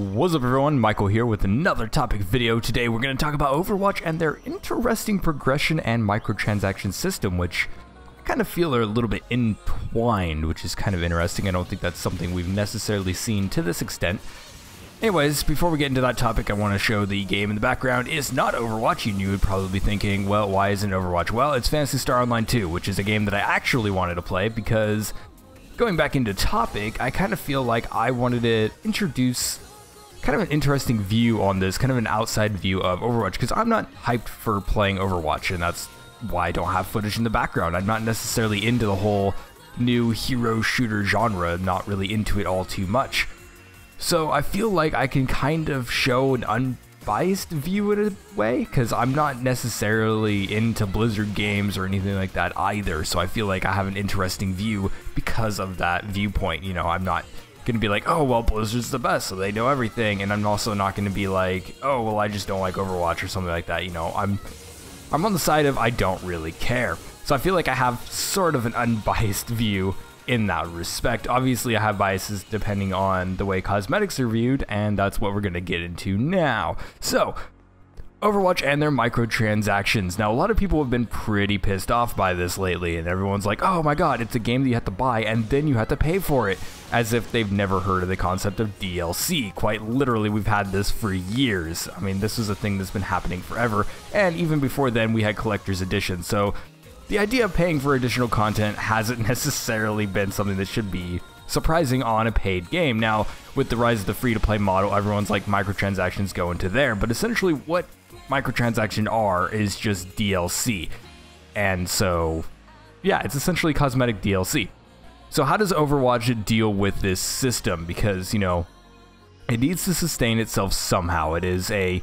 What's up everyone, Michael here with another topic video. Today we're going to talk about Overwatch and their interesting progression and microtransaction system, which I kind of feel are a little bit entwined, which is kind of interesting. I don't think that's something we've necessarily seen to this extent. Anyways, before we get into that topic, I want to show the game in the background is not Overwatch, and you would probably be thinking, well, why isn't Overwatch? Well, it's Phantasy Star Online 2, which is a game that I actually wanted to play because, going back into topic, I kind of feel like I wanted to introduce kind of an interesting view on this, kind of an outside view of Overwatch, because I'm not hyped for playing Overwatch, and that's why I don't have footage in the background. I'm not necessarily into the whole new hero shooter genre, not really into it all too much. So I feel like I can kind of show an unbiased view in a way, because I'm not necessarily into Blizzard games or anything like that either, so I feel like I have an interesting view because of that viewpoint. You know, I'm not gonna be like, oh well, Blizzard's the best, so they know everything, and I'm also not gonna be like, oh well, I just don't like Overwatch or something like that. You know, I'm on the side of I don't really care. So I feel like I have sort of an unbiased view in that respect. Obviously I have biases depending on the way cosmetics are viewed, and that's what we're gonna get into now. So Overwatch and their microtransactions. Now, a lot of people have been pretty pissed off by this lately, and everyone's like, oh my god, it's a game that you have to buy and then you have to pay for it, as if they've never heard of the concept of DLC. Quite literally, we've had this for years. I mean, this is a thing that's been happening forever, and even before then we had collector's editions. So the idea of paying for additional content hasn't necessarily been something that should be surprising on a paid game. Now, with the rise of the free-to-play model, everyone's like, microtransactions go into there, but essentially what microtransactions are is just DLC. And so, yeah, it's essentially cosmetic DLC. So how does Overwatch deal with this system? Because, you know, it needs to sustain itself somehow. It is a,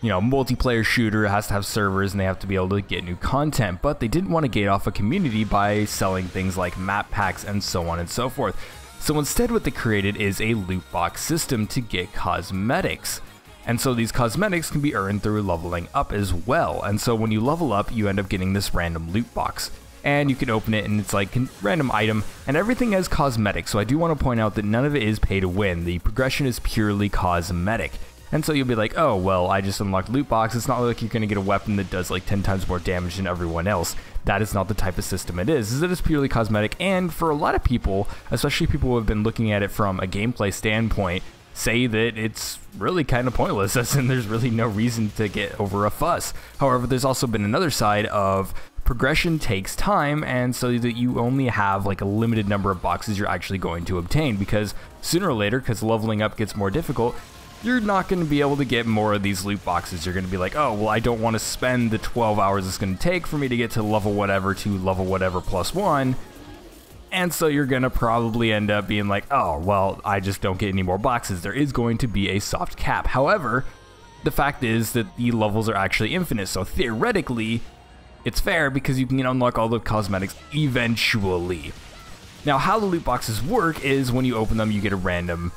you know, multiplayer shooter. It has to have servers, and they have to be able to get new content, but they didn't want to gate off a community by selling things like map packs and so on and so forth. So instead what they created is a loot box system to get cosmetics. And so these cosmetics can be earned through leveling up as well. And so when you level up, you end up getting this random loot box. And you can open it, and it's like a random item, and everything has cosmetics. So I do want to point out that none of it is pay to win. The progression is purely cosmetic. And so you'll be like, oh, well, I just unlocked loot box. It's not like you're going to get a weapon that does like 10 times more damage than everyone else. That is not the type of system it is. It is purely cosmetic. And for a lot of people, especially people who have been looking at it from a gameplay standpoint, say that it's really kind of pointless, as in there's really no reason to get over a fuss. However, there's also been another side of progression takes time, and so that you only have like a limited number of boxes you're actually going to obtain, because sooner or later, because leveling up gets more difficult, you're not going to be able to get more of these loot boxes. You're going to be like, oh, well, I don't want to spend the 12 hours it's going to take for me to get to level whatever plus one. And so you're going to probably end up being like, oh, well, I just don't get any more boxes. There is going to be a soft cap. However, the fact is that the levels are actually infinite. So theoretically, it's fair because you can unlock all the cosmetics eventually. Now, how the loot boxes work is when you open them, you get a random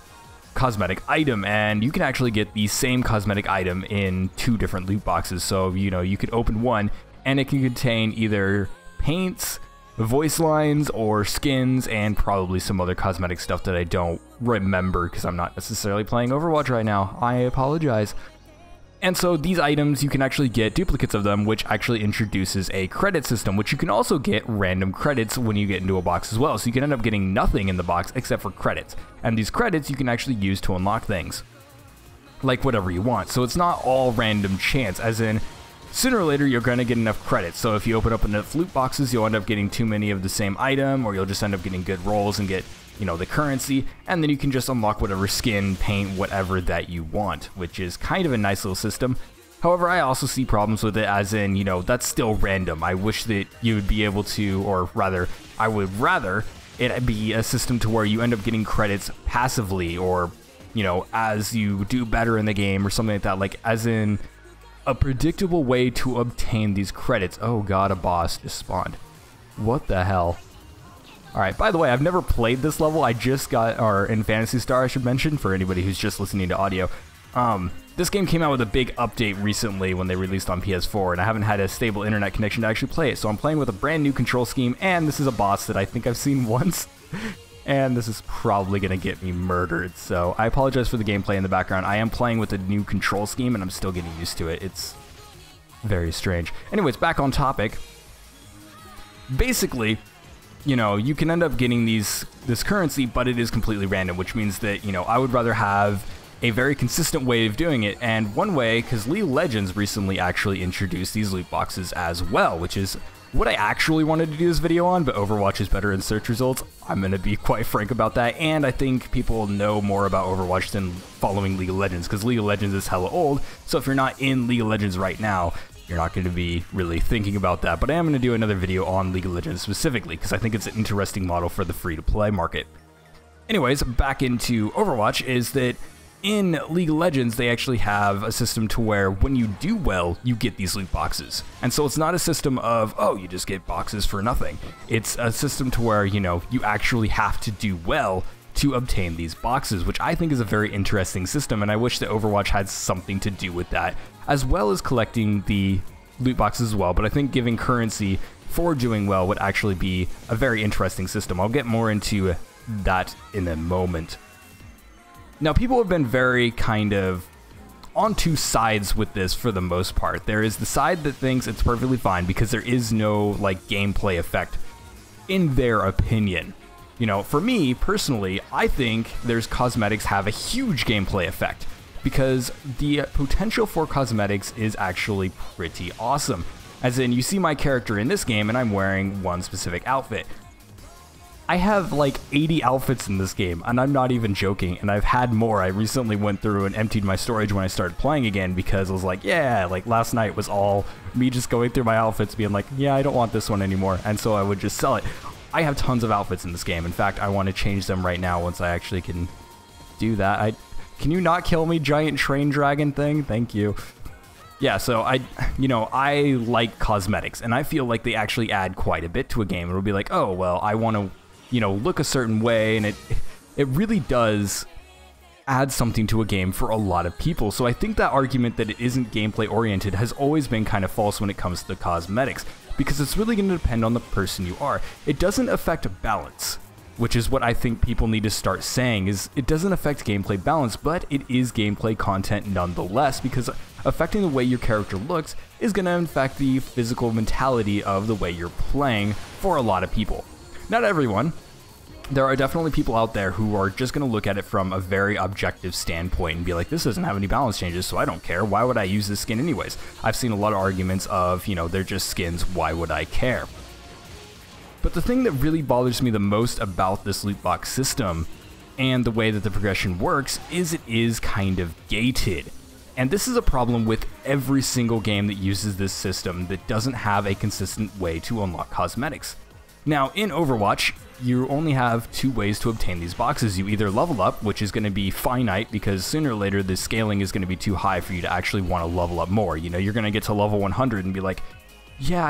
cosmetic item, and you can actually get the same cosmetic item in 2 different loot boxes. So, you know, you could open one and it can contain either paints, voice lines, or skins, and probably some other cosmetic stuff that I don't remember because I'm not necessarily playing Overwatch right now. I apologize. And so these items, you can actually get duplicates of them, which actually introduces a credit system, which you can also get random credits when you get into a box as well. So you can end up getting nothing in the box except for credits. And these credits you can actually use to unlock things, like whatever you want. So it's not all random chance, as in sooner or later you're going to get enough credits. So if you open up enough loot boxes, you'll end up getting too many of the same item, or you'll just end up getting good rolls and get, you know, the currency, and then you can just unlock whatever skin, paint, whatever that you want, which is kind of a nice little system. However, I also see problems with it, as in, you know, that's still random. I wish that you would be able to, or rather, I would rather it be a system to where you end up getting credits passively, or, you know, as you do better in the game or something like that, like as in a predictable way to obtain these credits. Oh god, a boss just spawned. What the hell? Alright, by the way, I've never played this level. I just got, or in Phantasy Star, I should mention, for anybody who's just listening to audio. This game came out with a big update recently when they released on PS4, and I haven't had a stable internet connection to actually play it. So I'm playing with a brand new control scheme, and this is a boss that I think I've seen once. and this is probably going to get me murdered, so I apologize for the gameplay in the background. I am playing with a new control scheme, and I'm still getting used to it. It's very strange. Anyways, back on topic. Basically, you know, you can end up getting this currency, but it is completely random, which means that, you know, I would rather have a very consistent way of doing it, and one way, because League of Legends recently actually introduced these loot boxes as well, which is what I actually wanted to do this video on, but Overwatch is better in search results. I'm going to be quite frank about that, and I think people know more about Overwatch than following League of Legends, because League of Legends is hella old, so if you're not in League of Legends right now, you're not going to be really thinking about that, but I am going to do another video on League of Legends specifically, because I think it's an interesting model for the free-to-play market. Anyways, back into Overwatch is that in League of Legends, they actually have a system to where when you do well, you get these loot boxes. And so it's not a system of, oh, you just get boxes for nothing. It's a system to where, you know, you actually have to do well to obtain these boxes, which I think is a very interesting system, and I wish that Overwatch had something to do with that, as well as collecting the loot boxes as well, but I think giving currency for doing well would actually be a very interesting system. I'll get more into that in a moment. Now, people have been very kind of on two sides with this for the most part. There is the side that thinks it's perfectly fine because there is no, like, gameplay effect in their opinion. You know, for me, personally, I think there's cosmetics have a huge gameplay effect because the potential for cosmetics is actually pretty awesome. As in, you see my character in this game and I'm wearing one specific outfit. I have like 80 outfits in this game, and I'm not even joking, and I've had more. I recently went through and emptied my storage when I started playing again because I was like, yeah, like last night was all me just going through my outfits being like, yeah, I don't want this one anymore, and so I would just sell it. I have tons of outfits in this game. In fact, I want to change them right now once I actually can do that. Can you not kill me, giant train dragon thing? Thank you. Yeah, so I like cosmetics, and I feel like they actually add quite a bit to a game. It'll be like, oh, well, I want to, you know, look a certain way, and it really does add something to a game for a lot of people. So I think that argument that it isn't gameplay oriented has always been kind of false when it comes to the cosmetics, because it's really going to depend on the person you are. It doesn't affect balance, which is what I think people need to start saying, is it doesn't affect gameplay balance, but it is gameplay content nonetheless, because affecting the way your character looks is going to affect the physical mentality of the way you're playing for a lot of people. Not everyone. There are definitely people out there who are just going to look at it from a very objective standpoint and be like, this doesn't have any balance changes, so I don't care. Why would I use this skin anyways? I've seen a lot of arguments of, you know, they're just skins, why would I care? But the thing that really bothers me the most about this loot box system and the way that the progression works is it is kind of gated. And this is a problem with every single game that uses this system that doesn't have a consistent way to unlock cosmetics. Now, in Overwatch, you only have two ways to obtain these boxes. You either level up, which is going to be finite, because sooner or later the scaling is going to be too high for you to actually want to level up more. You know, you're going to get to level 100 and be like, yeah,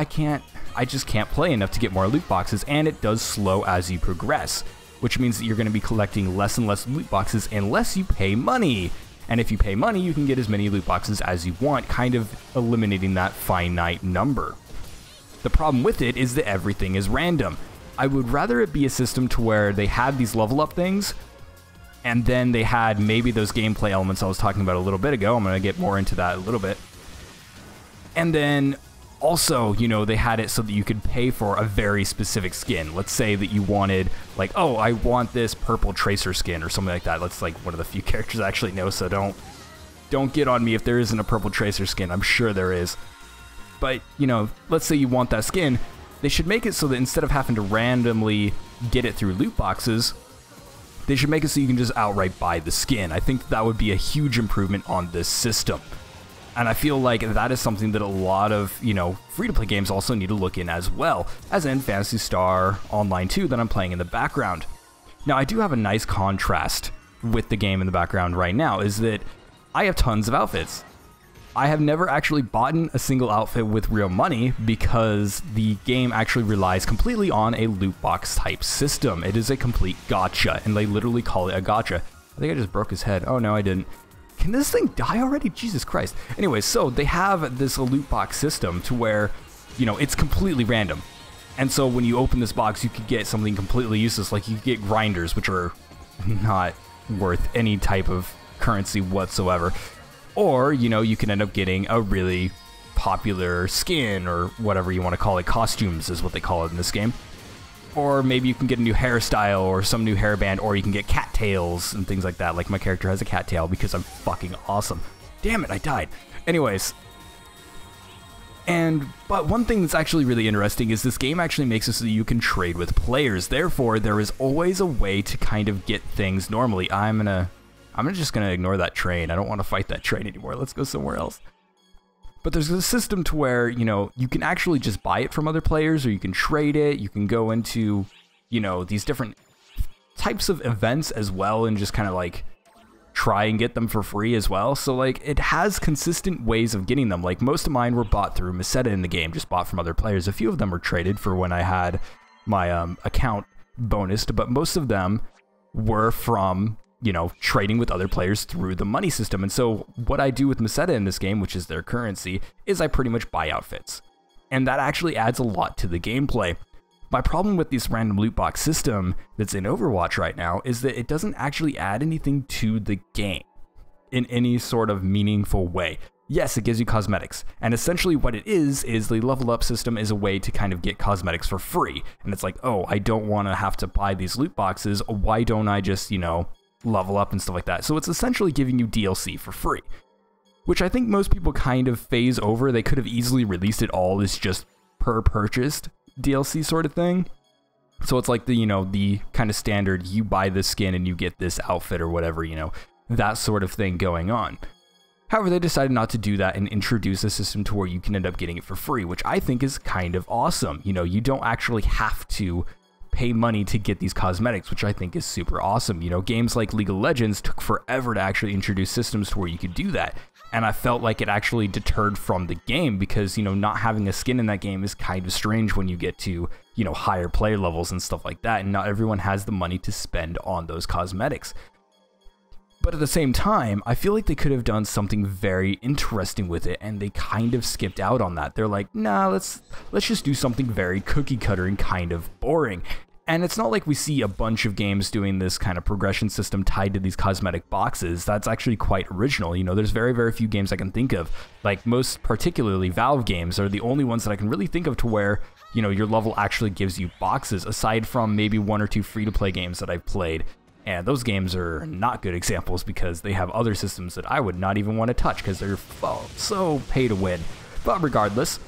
I just can't play enough to get more loot boxes, and it does slow as you progress, which means that you're going to be collecting less and less loot boxes unless you pay money. And if you pay money, you can get as many loot boxes as you want, kind of eliminating that finite number. The problem with it is that everything is random. I would rather it be a system to where they had these level up things, and then they had maybe those gameplay elements I was talking about a little bit ago. I'm going to get more into that a little bit. And then also, you know, they had it so that you could pay for a very specific skin. Let's say that you wanted, like, oh, I want this purple Tracer skin or something like that. That's like one of the few characters I actually know, so don't get on me if there isn't a purple Tracer skin. I'm sure there is. But, you know, let's say you want that skin. They should make it so that instead of having to randomly get it through loot boxes, they should make it so you can just outright buy the skin. I think that would be a huge improvement on this system. And I feel like that is something that a lot of, you know, free-to-play games also need to look in as well, as in Phantasy Star Online 2 that I'm playing in the background. Now, I do have a nice contrast with the game in the background right now, is that I have tons of outfits. I have never actually bought a single outfit with real money because the game actually relies completely on a loot box type system. It is a complete gacha, and they literally call it a gacha. I think I just broke his head. Oh, no, I didn't. Can this thing die already? Jesus Christ. Anyway, so they have this loot box system to where, you know, it's completely random. And so when you open this box, you could get something completely useless, like you could get grinders, which are not worth any type of currency whatsoever. Or, you know, you can end up getting a really popular skin, or whatever you want to call it. Costumes is what they call it in this game. Or maybe you can get a new hairstyle or some new hairband, or you can get cattails and things like that. Like my character has a cattail because I'm fucking awesome. Damn it, I died. Anyways. But one thing that's actually really interesting is this game actually makes it so that you can trade with players. Therefore, there is always a way to kind of get things normally. I'm just gonna ignore that train. I don't want to fight that train anymore. Let's go somewhere else. But there's a system to where, you know, you can actually just buy it from other players, or you can trade it. You can go into, you know, these different types of events as well, and just kind of like try and get them for free as well. So like it has consistent ways of getting them. Like most of mine were bought through Meseta in the game, just bought from other players. A few of them were traded for when I had my account bonused, but most of them were from, you know, trading with other players through the money system. And so what I do with Meseta in this game, which is their currency, is I pretty much buy outfits. And that actually adds a lot to the gameplay. My problem with this random loot box system that's in Overwatch right now is that it doesn't actually add anything to the game in any sort of meaningful way. Yes, it gives you cosmetics, and essentially what it is the level up system is a way to kind of get cosmetics for free. And it's like, oh, I don't want to have to buy these loot boxes. Why don't I just, you know, level up and stuff like that? So it's essentially giving you DLC for free, which I think most people kind of phase over. They could have easily released it all as just per purchased DLC sort of thing. So it's like the, you know, the kind of standard, you buy this skin and you get this outfit or whatever, you know, that sort of thing going on. However, they decided not to do that and introduce a system to where you can end up getting it for free, which I think is kind of awesome. You know, you don't actually have to pay money to get these cosmetics, which I think is super awesome. You know, games like League of Legends took forever to actually introduce systems to where you could do that. And I felt like it actually deterred from the game because, you know, not having a skin in that game is kind of strange when you get to, you know, higher player levels and stuff like that. And not everyone has the money to spend on those cosmetics. But at the same time, I feel like they could have done something very interesting with it, and they kind of skipped out on that. They're like, nah, let's just do something very cookie cutter and kind of boring. And it's not like we see a bunch of games doing this kind of progression system tied to these cosmetic boxes. That's actually quite original. You know, there's very, very few games I can think of. Like most particularly Valve games are the only ones that I can really think of to where, you know, your level actually gives you boxes, aside from maybe one or two free-to-play games that I've played. And those games are not good examples because they have other systems that I would not even want to touch because they're so pay to win. But regardless,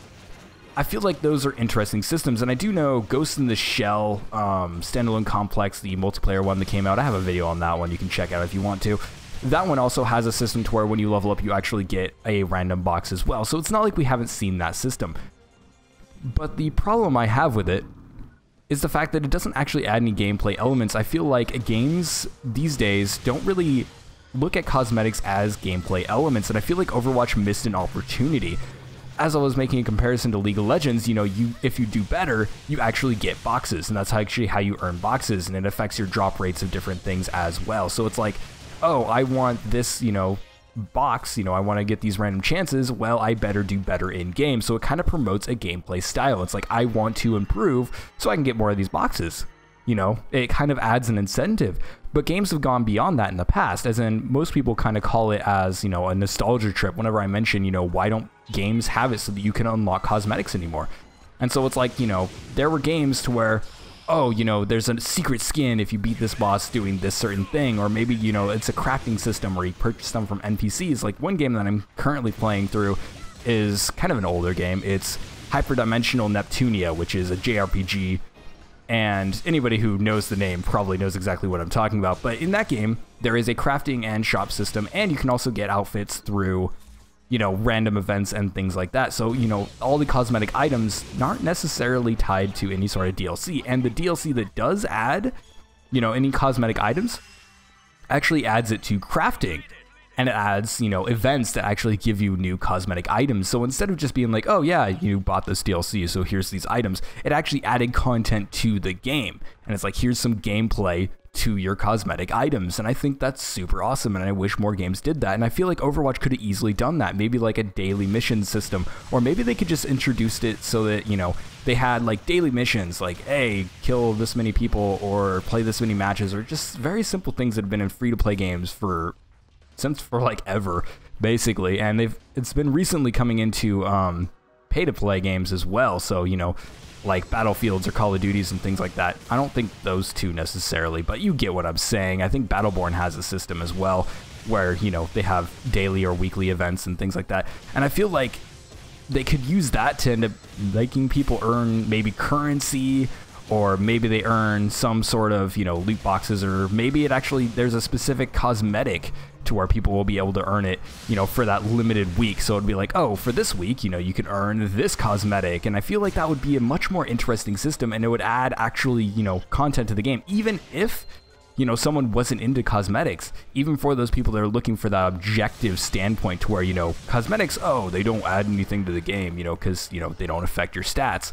I feel like those are interesting systems, and I do know Ghost in the Shell, Standalone Complex, the multiplayer one that came out, I have a video on that one you can check out if you want to. That one also has a system to where when you level up, you actually get a random box as well, so it's not like we haven't seen that system. But the problem I have with it is the fact that it doesn't actually add any gameplay elements. I feel like games these days don't really look at cosmetics as gameplay elements, and I feel like Overwatch missed an opportunity. As I was making a comparison to League of Legends, you know, if you do better, you actually get boxes, and that's actually how you earn boxes, and it affects your drop rates of different things as well. So it's like, oh, I want this, you know, box, you know, I want to get these random chances, well, I better do better in game. So it kind of promotes a gameplay style. It's like, I want to improve so I can get more of these boxes. You know, it kind of adds an incentive. But games have gone beyond that in the past, as in most people kind of call it as, you know, a nostalgia trip. Whenever I mention, you know, why don't games have it so that you can unlock cosmetics anymore? And so it's like, you know, there were games to where, oh, you know, there's a secret skin if you beat this boss doing this certain thing, or maybe, you know, it's a crafting system where you purchase them from NPCs. Like one game that I'm currently playing through is kind of an older game. It's Hyperdimensional Neptunia, which is a JRPG, and anybody who knows the name probably knows exactly what I'm talking about. But in that game, there is a crafting and shop system, and you can also get outfits through, you know, random events and things like that. So, you know, all the cosmetic items aren't necessarily tied to any sort of DLC. And the DLC that does add, you know, any cosmetic items actually adds it to crafting. And it adds, you know, events that actually give you new cosmetic items. So instead of just being like, oh yeah, you bought this DLC, so here's these items, it actually added content to the game. And it's like, here's some gameplay to your cosmetic items. And I think that's super awesome, and I wish more games did that. And I feel like Overwatch could have easily done that, maybe like a daily mission system, or maybe they could just introduced it so that, you know, they had like daily missions like, hey, kill this many people or play this many matches, or just very simple things that have been in free-to-play games for like ever, basically. And it's been recently coming into pay-to-play games as well. So, you know, like Battlefields or Call of Duties and things like that. I don't think those two necessarily, but you get what I'm saying. I think Battleborn has a system as well where, you know, they have daily or weekly events and things like that. And I feel like they could use that to end up making people earn maybe currency, or maybe they earn some sort of, you know, loot boxes, or maybe it actually, there's a specific cosmetic to where people will be able to earn it, you know, for that limited week. So it'd be like, oh, for this week, you know, you can earn this cosmetic. And I feel like that would be a much more interesting system, and it would add actually, you know, content to the game, even if, you know, someone wasn't into cosmetics. Even for those people that are looking for that objective standpoint to where, you know, cosmetics, oh, they don't add anything to the game, you know, because, you know, they don't affect your stats.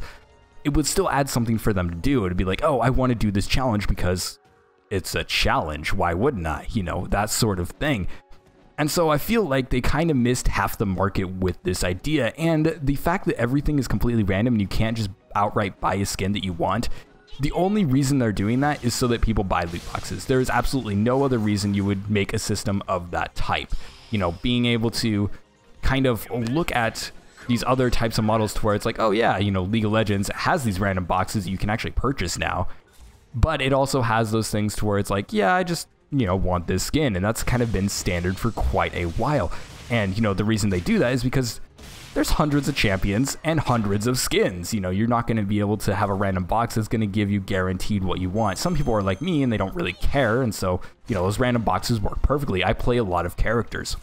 It would still add something for them to do. It'd be like, oh, I want to do this challenge because it's a challenge. Why wouldn't I? You know, that sort of thing. And so I feel like they kind of missed half the market with this idea. And the fact that everything is completely random and you can't just outright buy a skin that you want, the only reason they're doing that is so that people buy loot boxes. There is absolutely no other reason you would make a system of that type. You know, being able to kind of look at these other types of models to where it's like, oh yeah, you know, League of Legends has these random boxes you can actually purchase now. But it also has those things to where it's like, yeah, I just, you know, want this skin. And that's kind of been standard for quite a while. And, you know, the reason they do that is because there's hundreds of champions and hundreds of skins. You know, you're not going to be able to have a random box that's going to give you guaranteed what you want. Some people are like me and they don't really care. And so, you know, those random boxes work perfectly. I play a lot of characters.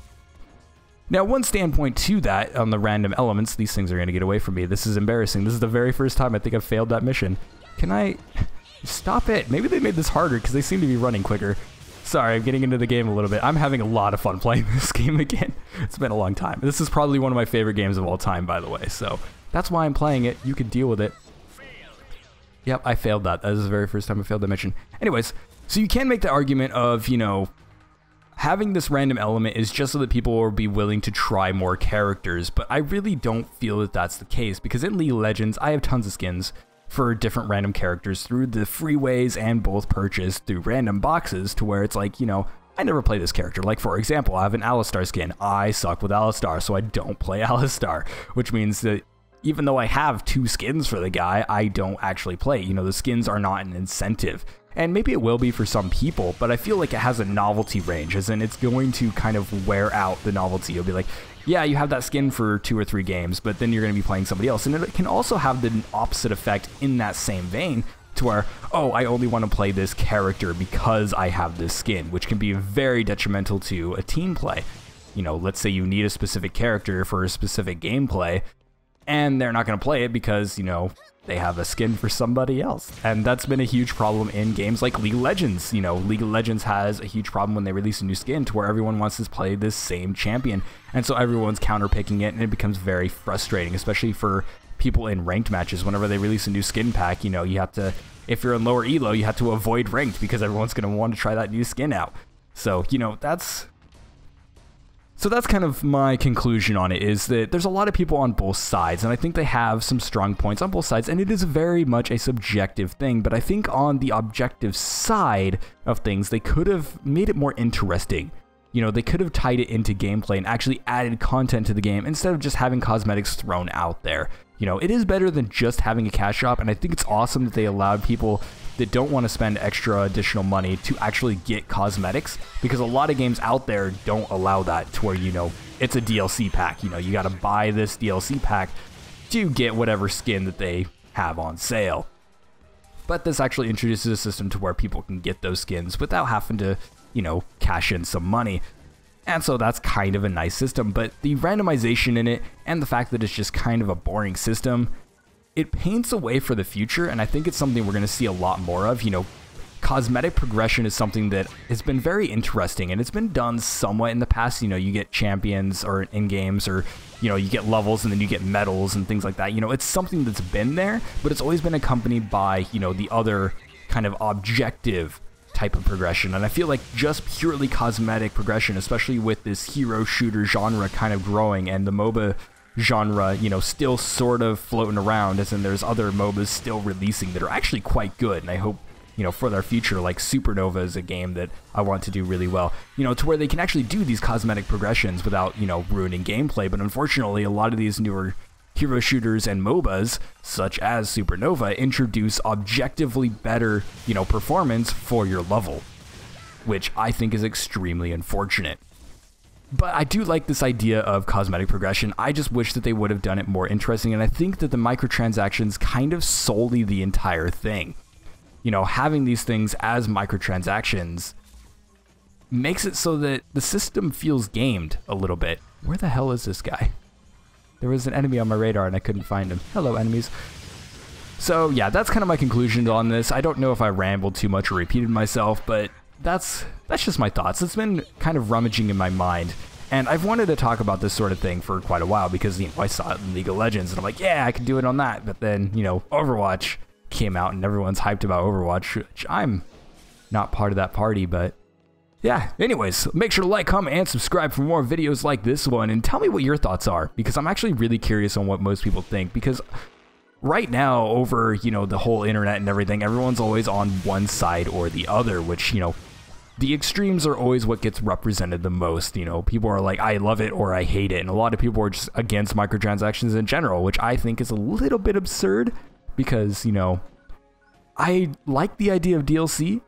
Now, one standpoint to that on the random elements, these things are going to get away from me. This is embarrassing. This is the very first time I think I've failed that mission. Can I stop it? Maybe they made this harder because they seem to be running quicker. Sorry, I'm getting into the game a little bit. I'm having a lot of fun playing this game again. It's been a long time. This is probably one of my favorite games of all time, by the way. So that's why I'm playing it. You can deal with it. Yep, I failed that. That is the very first time I failed that mission. Anyways, so you can make the argument of, you know, having this random element is just so that people will be willing to try more characters. But I really don't feel that that's the case, because in League of Legends, I have tons of skins for different random characters through the freeways and both purchased through random boxes, to where it's like, you know, I never play this character. Like, for example, I have an Alistar skin. I suck with Alistar, so I don't play Alistar, which means that even though I have 2 skins for the guy, I don't actually play. You know, the skins are not an incentive. And maybe it will be for some people, but I feel like it has a novelty range, as in it's going to kind of wear out the novelty. You'll be like, yeah, you have that skin for 2 or 3 games, but then you're going to be playing somebody else. And it can also have the opposite effect in that same vein, to where, oh, I only want to play this character because I have this skin, which can be very detrimental to a team play. You know, let's say you need a specific character for a specific gameplay, and they're not going to play it because, you know, they have a skin for somebody else. And that's been a huge problem in games like League of Legends. You know, League of Legends has a huge problem when they release a new skin, to where everyone wants to play this same champion. And so everyone's counterpicking it, and it becomes very frustrating, especially for people in ranked matches. Whenever they release a new skin pack, you know, you have to, if you're in lower elo, you have to avoid ranked because everyone's going to want to try that new skin out. So, you know, that's kind of my conclusion on it, is that there's a lot of people on both sides, and I think they have some strong points on both sides, and it is very much a subjective thing. But I think on the objective side of things, they could have made it more interesting. You know, they could have tied it into gameplay and actually added content to the game instead of just having cosmetics thrown out there. You know, it is better than just having a cash shop, and I think it's awesome that they allowed people that don't want to spend extra additional money to actually get cosmetics, because a lot of games out there don't allow that, to where, you know, it's a DLC pack. You know, you got to buy this DLC pack to get whatever skin that they have on sale. But this actually introduces a system to where people can get those skins without having to, you know, cash in some money. And so that's kind of a nice system. But the randomization in it, and the fact that it's just kind of a boring system, it paints a way for the future, and I think it's something we're going to see a lot more of. You know, cosmetic progression is something that has been very interesting, and it's been done somewhat in the past. You know, you get champions or in games, or, you know, you get levels and then you get medals and things like that. You know, it's something that's been there, but it's always been accompanied by, you know, the other kind of objective type of progression. And I feel like just purely cosmetic progression, especially with this hero shooter genre kind of growing, and the MOBA genre, you know, still sort of floating around, as in there's other MOBAs still releasing that are actually quite good, and I hope, you know, for their future, like Supernova is a game that I want to do really well, you know, to where they can actually do these cosmetic progressions without, you know, ruining gameplay. But unfortunately, a lot of these newer hero shooters and MOBAs, such as Supernova, introduce objectively better, you know, performance for your level, which I think is extremely unfortunate. But I do like this idea of cosmetic progression. I just wish that they would have done it more interesting, and I think that the microtransactions kind of sully the entire thing. You know, having these things as microtransactions makes it so that the system feels gamed a little bit. Where the hell is this guy? There was an enemy on my radar and I couldn't find him. Hello, enemies. So yeah, that's kind of my conclusion on this. I don't know if I rambled too much or repeated myself, but that's just my thoughts. It's been kind of rummaging in my mind, and I've wanted to talk about this sort of thing for quite a while because, you know, I saw it in League of Legends and I'm like, yeah, I can do it on that. But then, you know, Overwatch came out and everyone's hyped about Overwatch, which I'm not part of that party. But yeah, anyways, make sure to like, comment, and subscribe for more videos like this one, and tell me what your thoughts are, because I'm actually really curious on what most people think, because right now, over, you know, the whole internet and everything, everyone's always on one side or the other, which, you know, the extremes are always what gets represented the most. You know, people are like, I love it or I hate it, and a lot of people are just against microtransactions in general, which I think is a little bit absurd, because, you know, I like the idea of DLC,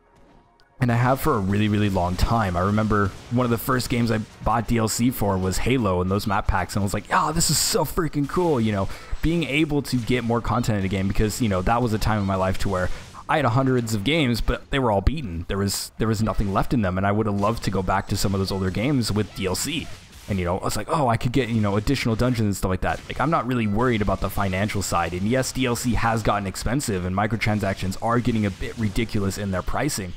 and I have for a really, really long time. I remember one of the first games I bought DLC for was Halo and those map packs, and I was like, oh, this is so freaking cool, you know, being able to get more content in a game, because, you know, that was a time in my life to where I had hundreds of games, but they were all beaten. There was nothing left in them, and I would have loved to go back to some of those older games with DLC. And, you know, I was like, oh, I could get, you know, additional dungeons and stuff like that. Like, I'm not really worried about the financial side. And yes, DLC has gotten expensive, and microtransactions are getting a bit ridiculous in their pricing.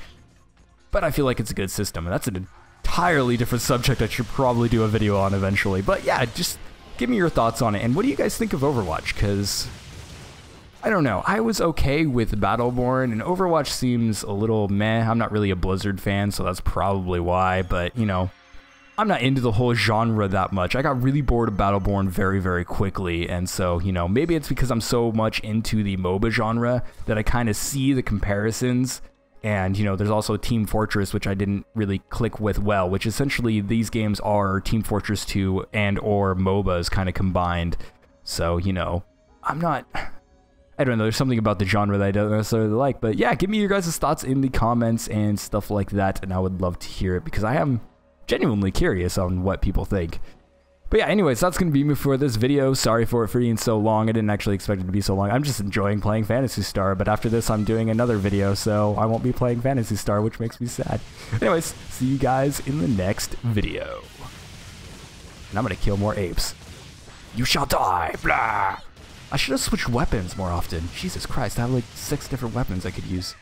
But I feel like it's a good system, and that's an entirely different subject I should probably do a video on eventually. But yeah, just give me your thoughts on it. And what do you guys think of Overwatch? Because I don't know. I was okay with Battleborn, and Overwatch seems a little meh. I'm not really a Blizzard fan, so that's probably why. But, you know, I'm not into the whole genre that much. I got really bored of Battleborn very, very quickly, and so, you know, maybe it's because I'm so much into the MOBA genre that I kind of see the comparisons. And, you know, there's also Team Fortress, which I didn't really click with well, which essentially these games are Team Fortress 2 and or MOBAs kind of combined. So, you know, I don't know, there's something about the genre that I don't necessarily like. But yeah, give me your guys' thoughts in the comments and stuff like that, and I would love to hear it, because I am genuinely curious on what people think. But yeah, anyways, that's going to be me for this video. Sorry for it being so long. I didn't actually expect it to be so long. I'm just enjoying playing Phantasy Star, but after this I'm doing another video, so I won't be playing Phantasy Star, which makes me sad. Anyways, see you guys in the next video. And I'm going to kill more apes. You shall die, blah! I should have switched weapons more often. Jesus Christ, I have like 6 different weapons I could use.